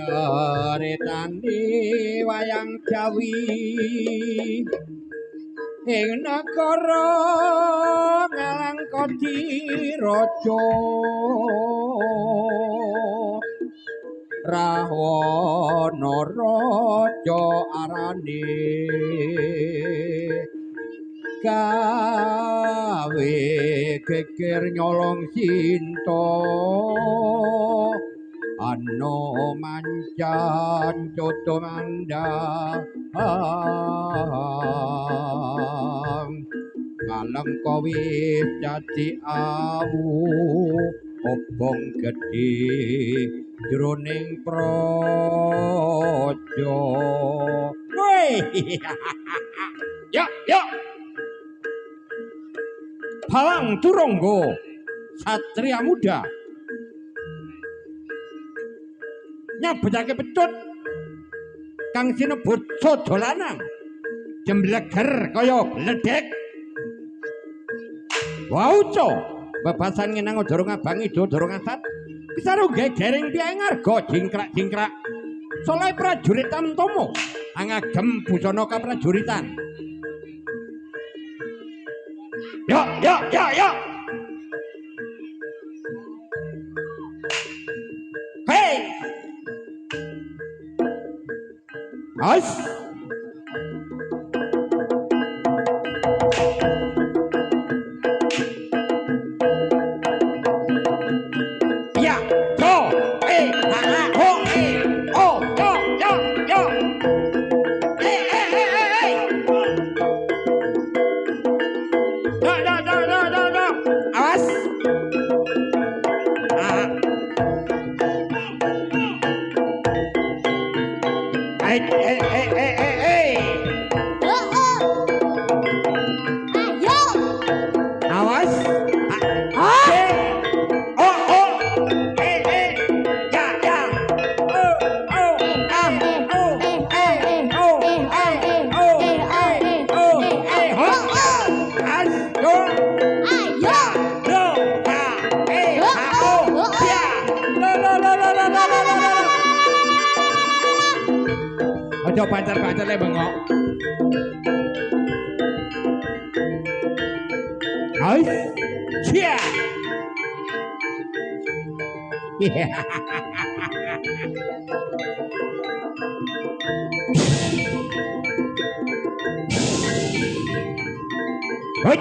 Ceritane wayang Jawi ing negara Ngalangkoti Raja Rahwana Raja arane gawe geger nyolong Sinta Ano mancan coto mandang Ngalem kawis dadi awu obong gedhe jroning praja. Woi. Yuk. Balang Turangga satria muda nyabetake petut kang sinebut sada lanang jembleger kaya bledek wauca bebasan ngenang durung abangi durung asat kesaru gegering piye ngarga jingkrak-jingkrak soleh prajurit tamtama angagem busana kaprajuritan. Yo. Hey! Nice. Ya, yo, ho, oh, yo. Hey. No. Awas. Hey. Ayo. Awas. Aja pacar-pacar le bengok. Hai. Cia. Hoi.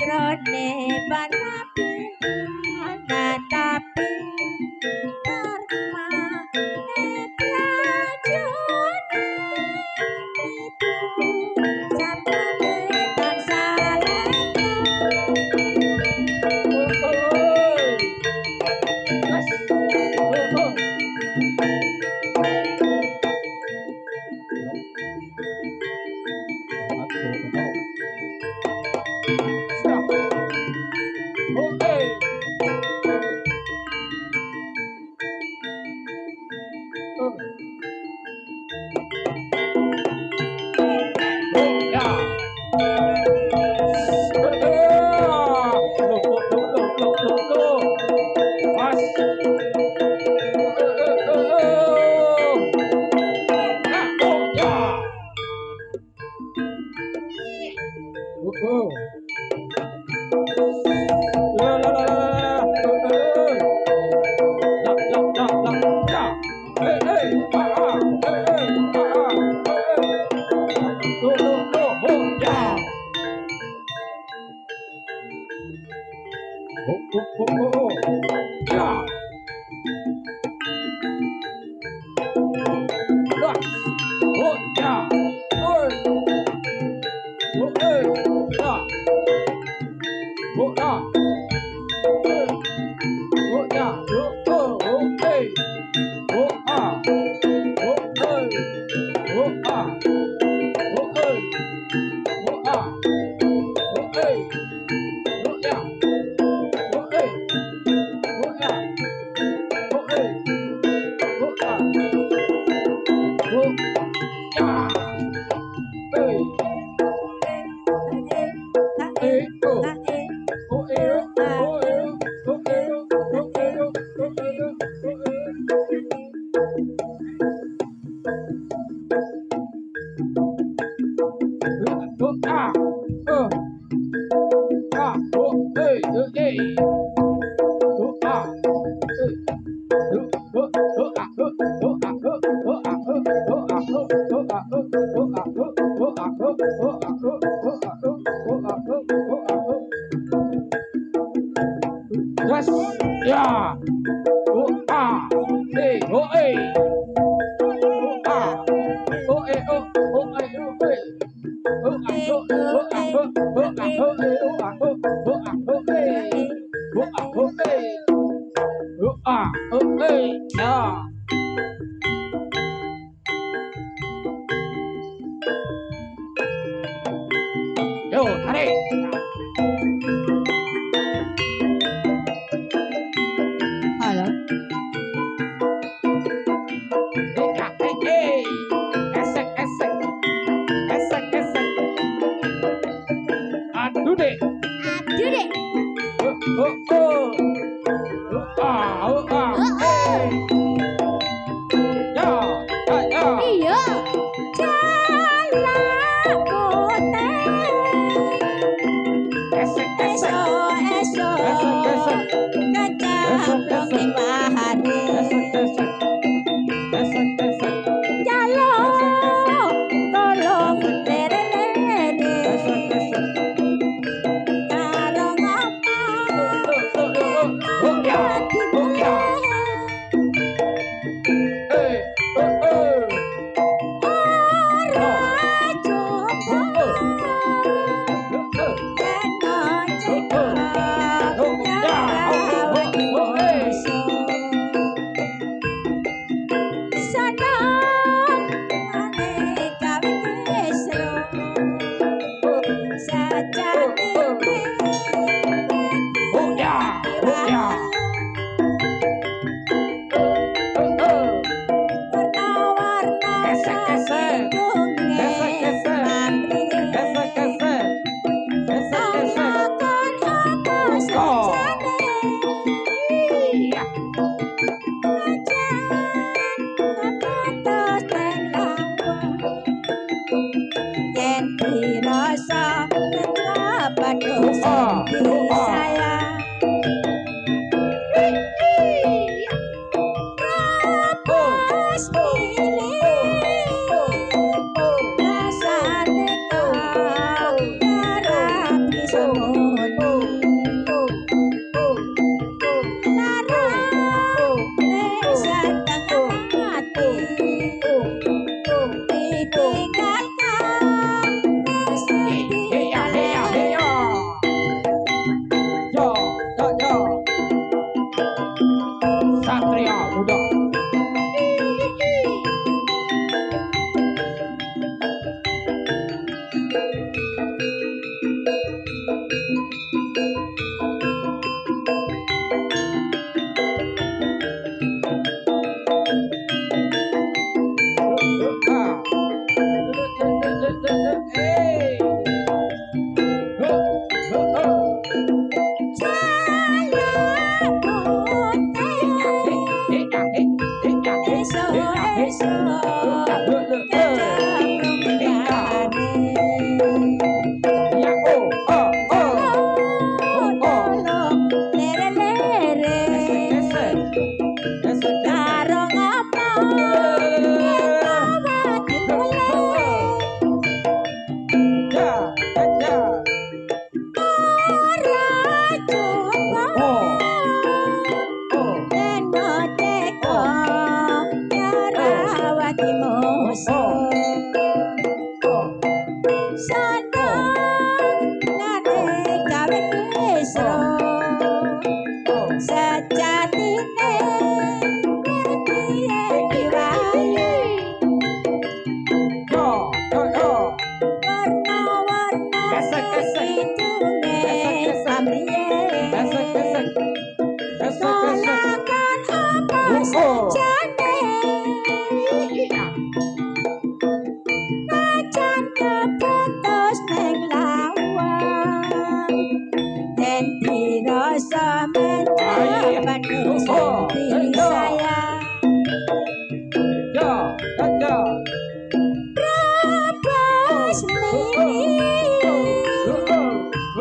Putrane panapi natapi karma netrajune itu sapane tansah leka piye Esek esek. Esek esek. Tolakan apa Oh, oh. sajane Najan keputus ning lawan Den dirasa mendapat senti sayang Ya, ya. Pas mini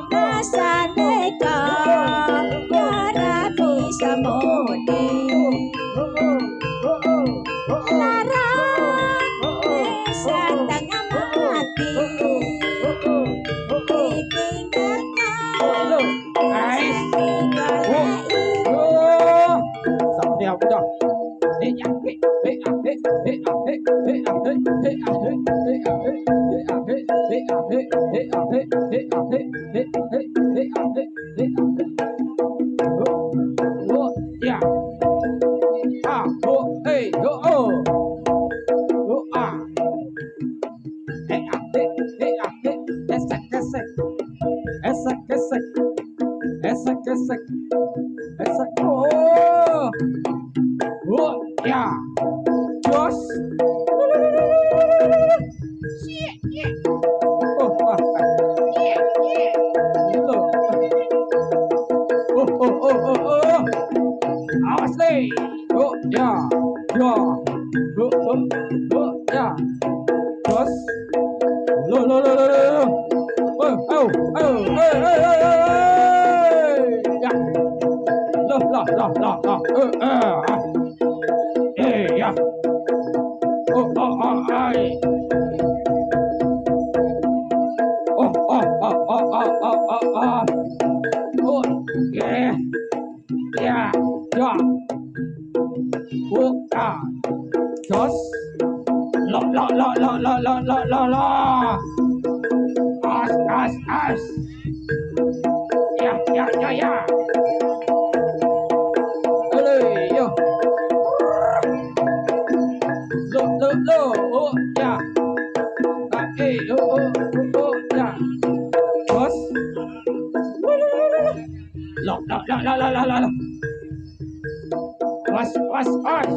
rasane kok ora bisa muni larang wis setengah mati ditinggalkan Guys. digoleki Satria muda. Ya. Ah, oh, hey, oh, oh. Oh, ah. Esek, esek. Esek, esek. Esek, esek. Esek, oh. Oh, ya. Jos. Oh, ah. Loh. Oh, oh, oh, oh, oh. Awas deh. Oh, ya. Ya. Oh, oh, oh, ya. Jos. Lo, lo, lo, lo, lo. Oh, oh, oh, hey, hey, hey, hey. Ya. Lo, lo, lo, lo, lo. Ya. Oh, oh, oh, ay. Oh, oh, oh, oh, oh, oh, oh, oh. Oh, yeah. Yeah. Ya. Oh, ah. Jos. Lo, lo, lo, lo, lo, lo, lo, lo, lo. As, as, as. Ya, ya, ya, ya. Oleh, yo. Lo, lo, lo. Oh, ya. Ah, oh, oh, oh, oh, ya. Jos. Lo, lo, lo, lo, lo, lo, lo. Was, was, was.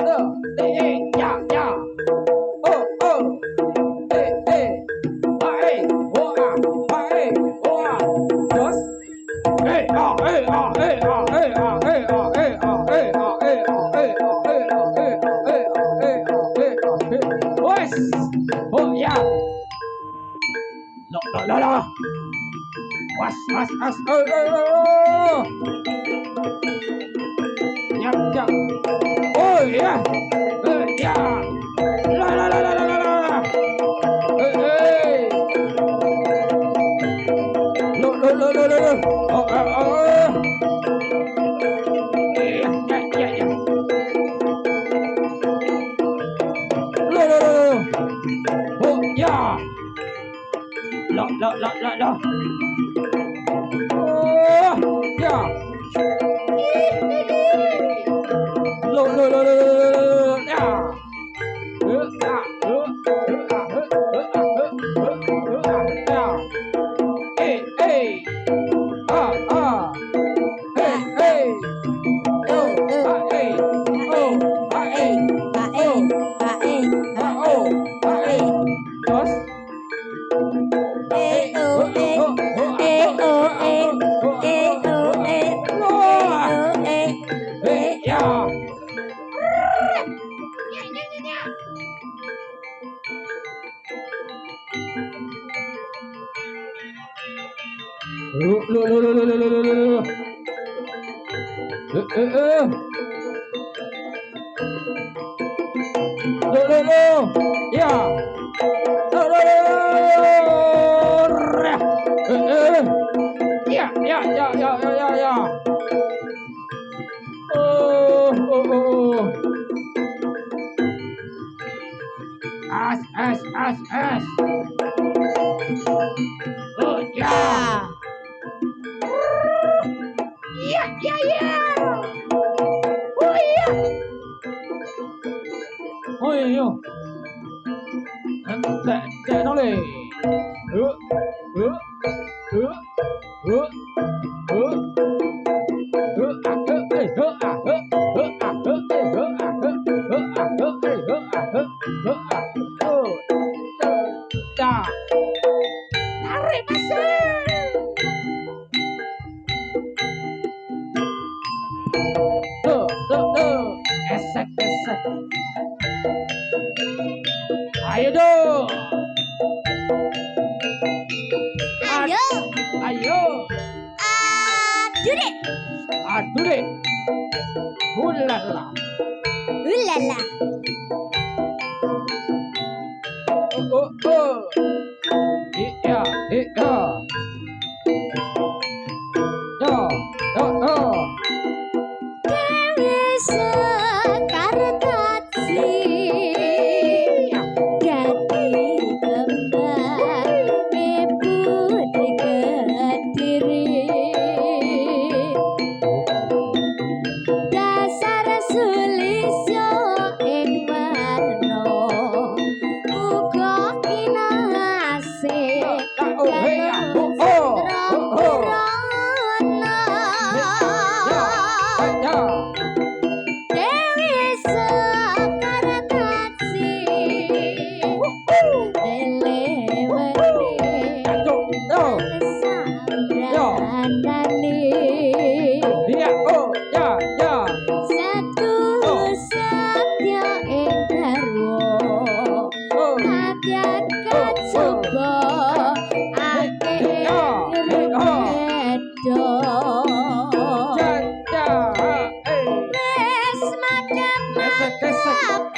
Lo, ya, ya. Oh, oh. Hey, oh, ah, hey, oh, ah. Jos. Hey, ah, hey, ah, hey, ah, hey, ah, hey, ah, hey, ah, hey, ah, hey, ah, hey, ah, hey, ah, hey, ah, hey, ah, hey, ah, hey, ah, hey. Wes. Oh, ya. Lo, lo, lo, lo. Was, was, was. Oh. Ya, ya. Oh, ya. Ya. La, la, la, la, la, la, la. Hey. Lo, lo, lo, lo, lo, lo. Oh, oh, oh. Ya, ya, ya, ya. Lo, lo, lo, lo. Oh, ya. Lo, lo, lo, lo, lo. Oh, ya. Lo, lo, lo, lo, lo, lo, ya. Ya. Hey, hey. Ah, ah. Hey, hey. Oh, ah, hey. Oh, ah, hey. Oh, oh, ah, hey. Jos. Hey, oh, oh, oh, hey, ya. Lo, lo, lo, lo, lo, lo, lo, lo, lo. Lo, lo, lo. Ya. Lo, lo, lo, lo. Ya, ya, ya, ya, ya, ya, ya. Oh, oh, oh. As, as, as, as. Oh, ya. Ya, ya, ya. Oh, ya. Oh, ya, ya. Để nó đi. Tuh. Esek. Ayo dong. Ayo. Ayo. Aduh deh. Aduh deh. Ulala. Ulala. Oh. Iya. Yo. Dewi Sekartati jadi kembar putri Kediri dasar sulisyo ing warna uga kinase Dewi Sekartati Satu satya ing garwa kadyan kacoba akeh bedo wis madhep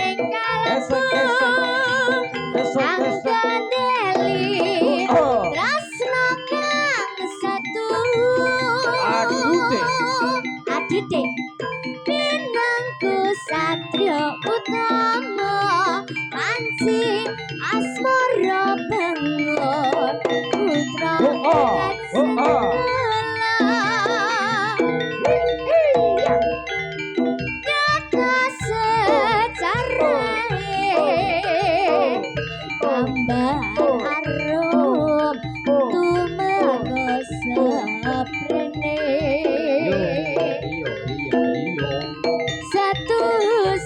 ing kalbu anggandeli tresno kang satu adute minangku satya utama panci asmara bangun putra nyata secara gambar arum tumaga seprene satu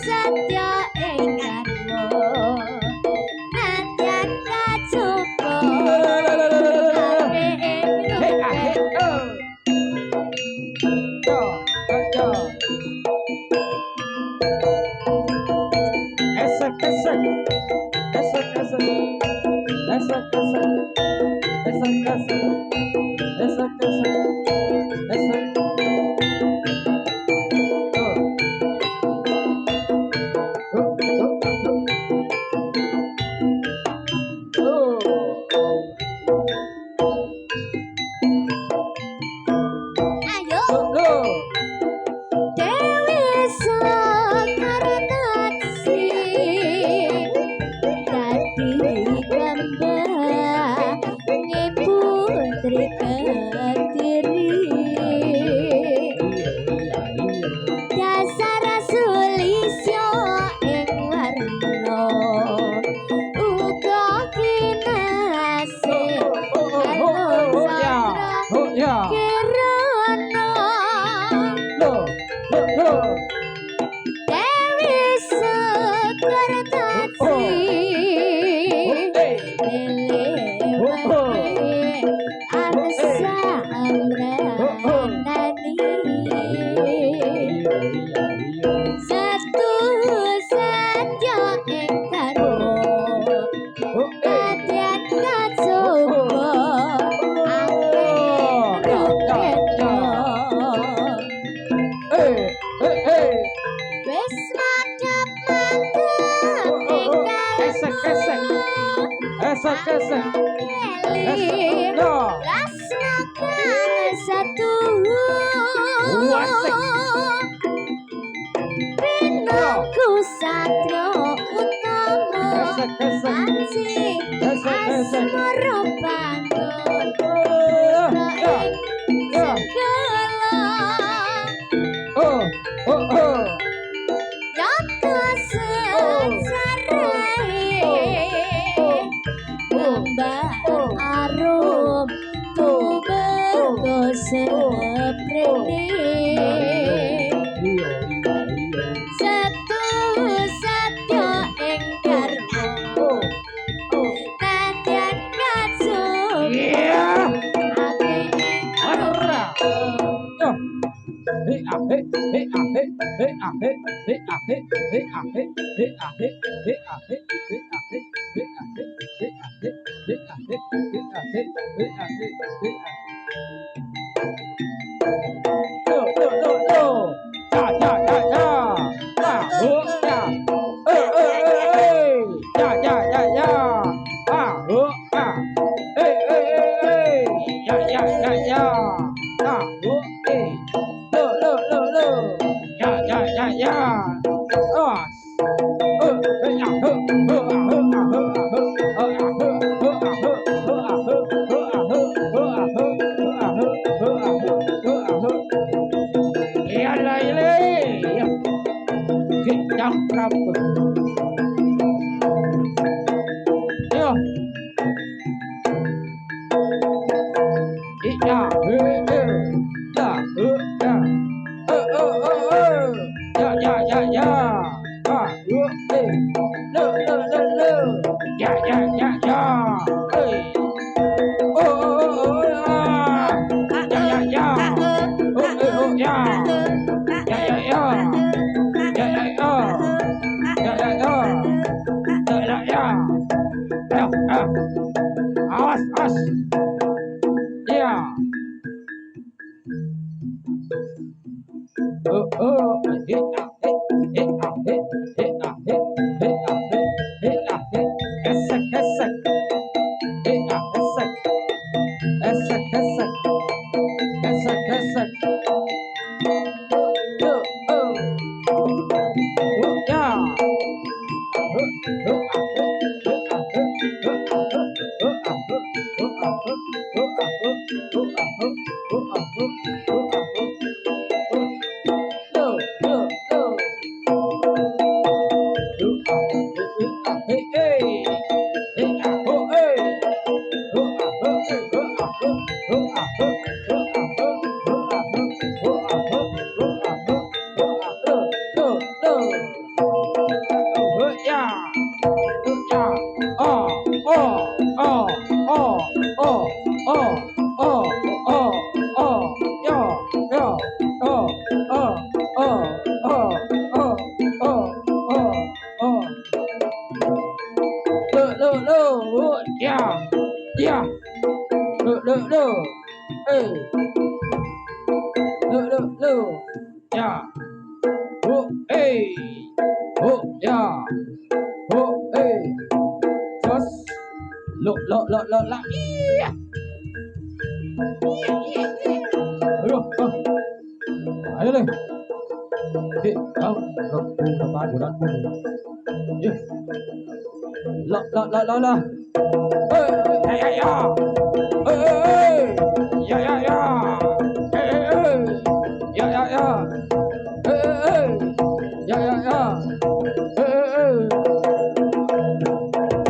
satya ing garwa nadyan kacoba ayo Dewi Sekartati dadi gambar putri Kediri dasar sulisyo ing warna uga kinase kirana Dewi Sekartati arsa amrani satu satya ing garwa kadyan kacoba akeh wis madhep ing Lasna kang satu Pinangku satya utama panci asmara bangun ing segala nyata sesarahe gambar arum tumaga seprene satu satya ing garwa nadyan kacoba Awas, awas. Ya. Gesek, gesek. Gesek. Gesek, gesek. Gesek, gesek. Ya. Ayo deh. Kau kepada budatmu. Ya. La. Ya. Ya. Ya. Ya.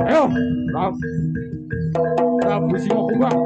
Ayo, Prabu Singa Punggang.